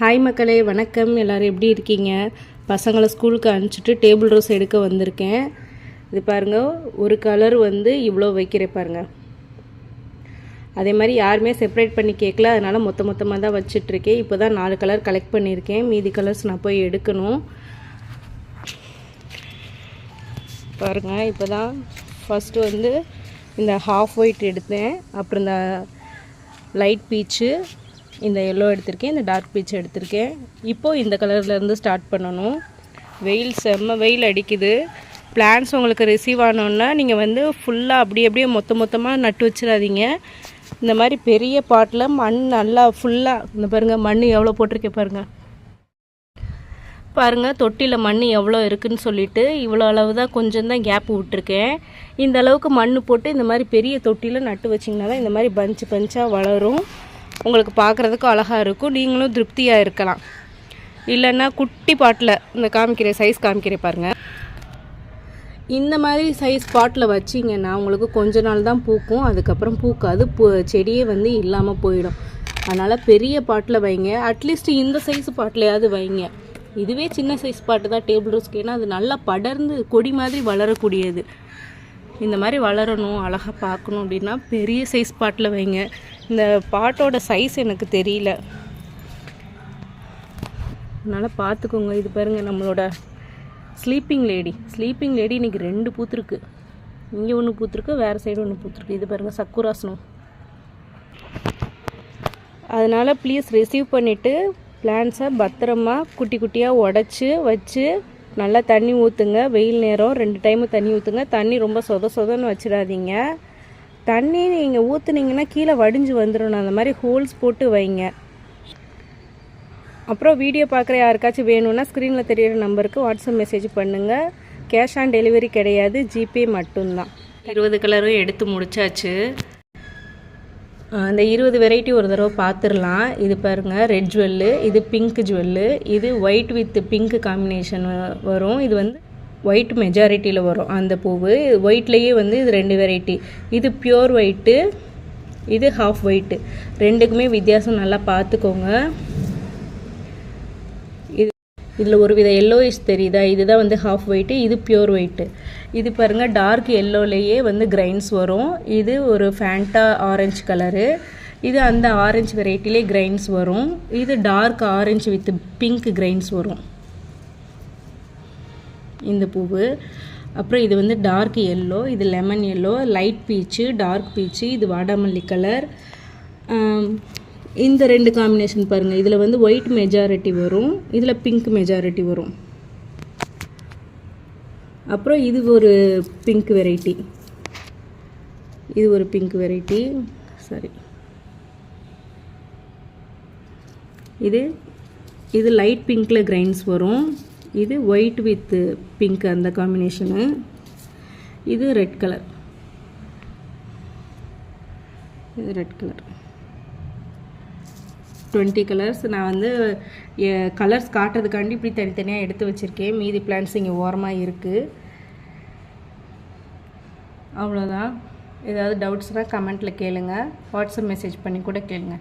Hi மக்களே, வணக்கம். எல்லோரும் எப்படி இருக்கீங்க? பசங்களை ஸ்கூலுக்கு அனுப்பிச்சிட்டு டேபிள் ரோஸ் எடுக்க வந்திருக்கேன். இது பாருங்கள், ஒரு கலர் வந்து இவ்வளோ வைக்கிறேன் பாருங்கள். அதே மாதிரி யாருமே செப்பரேட் பண்ணி கேட்கல, அதனால் மொத்தமாக தான் வச்சிட்ருக்கேன். இப்போ தான் 4 கலர் கலெக்ட் பண்ணியிருக்கேன். மீதி கலர்ஸ் நான் போய் எடுக்கணும். பாருங்கள், இப்போ தான் ஃபஸ்ட்டு வந்து இந்த ஹாஃப் ஒயிட் எடுத்தேன். அப்புறம் இந்த லைட் பீச்சு, இந்த எல்லோ எடுத்திருக்கேன், இந்த டார்க் பீச் எடுத்திருக்கேன். இப்போது இந்த கலர்லேருந்து ஸ்டார்ட் பண்ணணும். செம்ம வெயில் அடிக்குது. பிளான்ஸ் உங்களுக்கு ரிசீவ் ஆனோன்னா நீங்கள் வந்து ஃபுல்லாக அப்படியே மொத்தமாக நட்டு வச்சிடாதீங்க. இந்த மாதிரி பெரிய பாட்டில் மண் நல்லா ஃபுல்லாக, இந்த பாருங்கள் மண் எவ்வளோ போட்டிருக்கேன் பாருங்கள். தொட்டியில் மண் எவ்வளோ இருக்குதுன்னு சொல்லிவிட்டு இவ்வளோ அளவு தான், கொஞ்சம் தான் கேப் விட்டுருக்கேன். இந்த அளவுக்கு மண் போட்டு இந்த மாதிரி பெரிய தொட்டியில் நட்டு வச்சிங்கன்னா தான் இந்த மாதிரி பஞ்சாக வளரும். உங்களுக்கு பார்க்குறதுக்கு அழகாக இருக்கும், நீங்களும் திருப்தியாக இருக்கலாம். இல்லைன்னா குட்டி பாட்டில் இந்த சைஸ் காமிக்கிறேன் பாருங்கள். இந்த மாதிரி சைஸ் பாட்டில் வச்சிங்கன்னா உங்களுக்கு கொஞ்ச நாள் தான் பூக்கும், அதுக்கப்புறம் பூக்காது, செடியே வந்து இல்லாமல் போயிடும். அதனால் பெரிய பாட்டில் வைங்க. அட்லீஸ்ட் இந்த சைஸ் பாட்டிலையாவது வைங்க. இதுவே சின்ன சைஸ் பாட்டு தான் டேபிள் ரோஸ்க்கு, ஏன்னா அது நல்லா படர்ந்து கொடி மாதிரி வளரக்கூடியது. இந்த மாதிரி வளரணும், அழகாக பார்க்கணும் அப்படின்னா பெரிய சைஸ் பாட்டில் வைங்க. இந்த பாட்டோட சைஸ் எனக்கு தெரியல, அதனால் பார்த்துக்கோங்க. இது பாருங்கள், நம்மளோட ஸ்லீப்பிங் லேடி இன்றைக்கி 2 பூத்துருக்கு. இங்கே ஒன்று பூத்துருக்கு, வேறு சைடு ஒன்று பூத்துருக்கு. இது பாருங்கள், சக்குராசனம். அதனால் ப்ளீஸ் ரிசீவ் பண்ணிவிட்டு பிளான்ஸை பத்திரமா குட்டி குட்டியாக உடச்சி வச்சு நல்லா தண்ணி ஊற்றுங்க. வெயில் நேரம் 2 டைமு தண்ணி ஊற்றுங்க. தண்ணி ரொம்ப சொதன்னு வச்சிடாதீங்க. தண்ணி நீங்கள் ஊற்றுனீங்கன்னா கீழே வடிஞ்சு வந்துடணும். அந்த மாதிரி ஹோல்ஸ் போட்டு வைங்க. அப்புறம் வீடியோ பார்க்குற யாருக்காச்சும் வேணும்னா ஸ்க்ரீனில் தெரியிற நம்பருக்கு வாட்ஸ்அப் மெசேஜ் பண்ணுங்கள். கேஷ் ஆன் டெலிவரி கிடையாது, ஜிபே மட்டும்தான். 20 கலரும் எடுத்து முடிச்சாச்சு. இந்த 20 வெரைட்டி ஒரு தடவை பார்த்துடலாம். இது பாருங்கள், ரெட் ஜுவல்லு, இது பிங்க் ஜுவல்லு, இது ஒயிட் வித் பிங்க் காம்பினேஷன் வரும். இது வந்து ஒயிட் மெஜாரிட்டியில் வரும் அந்த பூவு. ஒயிட்லேயே வந்து இது 2 வெரைட்டி. இது பியூர் ஒயிட்டு, இது ஹாஃப் ஒயிட்டு. ரெண்டுக்குமே வித்தியாசம் நல்லா பார்த்துக்கோங்க. இதில் ஒரு வித எல்லோயிஷ் தெரியுதா? இதுதான் வந்து ஹாஃப் ஒயிட்டு, இது பியூர் ஒயிட்டு. இது பாருங்கள், டார்க் எல்லோலேயே வந்து கிரைன்ஸ் வரும். இது ஒரு ஃபேண்டா ஆரஞ்சு கலரு. இது அந்த ஆரஞ்சு வெரைட்டிலே கிரைன்ஸ் வரும். இது dark orange with pink grains வரும் இந்த பூவு. அப்புறம் இது வந்து டார்க் எல்லோ, இது lemon yellow, light peach, dark peach, இது வாடாமல்லி கலர். இந்த 2 காம்பினேஷன் பாருங்கள். இதில் வந்து ஒயிட் மெஜாரிட்டி வரும், இதில் பிங்க் மெஜாரிட்டி வரும். அப்புறம் இது ஒரு பிங்க் வெரைட்டி, இது ஒரு பிங்க் வெரைட்டி. சரி, இது லைட் பிங்க்கில் கிரைன்ஸ் வரும். இது ஒயிட் வித் பிங்க் அந்த காம்பினேஷனு. இது ரெட் கலர், இது ரெட் கலர். 20 கலர்ஸ் நான் வந்து கலர்ஸ் காட்டுறதுக்காண்டி இப்படி தனித்தனியாக எடுத்து வச்சுருக்கேன். மீதி பிளான்ஸ் இங்கே ஓரமாக இருக்குது. அவ்வளோதான். ஏதாவது டவுட்ஸ்னால் கமெண்ட்டில் கேளுங்க, வாட்ஸ்அப் மெசேஜ் பண்ணி கூட கேளுங்க.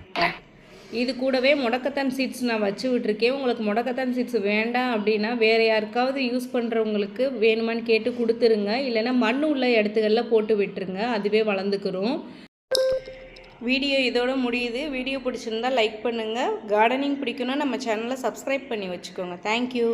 இது கூடவே முடக்கத்தான் சீட்ஸ் நான் வச்சு விட்ருக்கேன். உங்களுக்கு முடக்கத்தான் சீட்ஸ் வேண்டாம் அப்படின்னா வேறு யாருக்காவது யூஸ் பண்ணுறவங்களுக்கு வேணுமான்னு கேட்டு கொடுத்துருங்க. இல்லைன்னா மண் உள்ள இடத்துகளில் போட்டு விட்டுருங்க, அதுவே வளர்ந்துக்கிறோம். வீடியோ இதோட முடியுது. வீடியோ பிடிச்சிருந்தால் லைக் பண்ணுங்கள். கார்டனிங் பிடிக்குன்னா நம்ம சேனலை சப்ஸ்கிரைப் பண்ணி வச்சுக்கோங்க. தேங்க்யூ.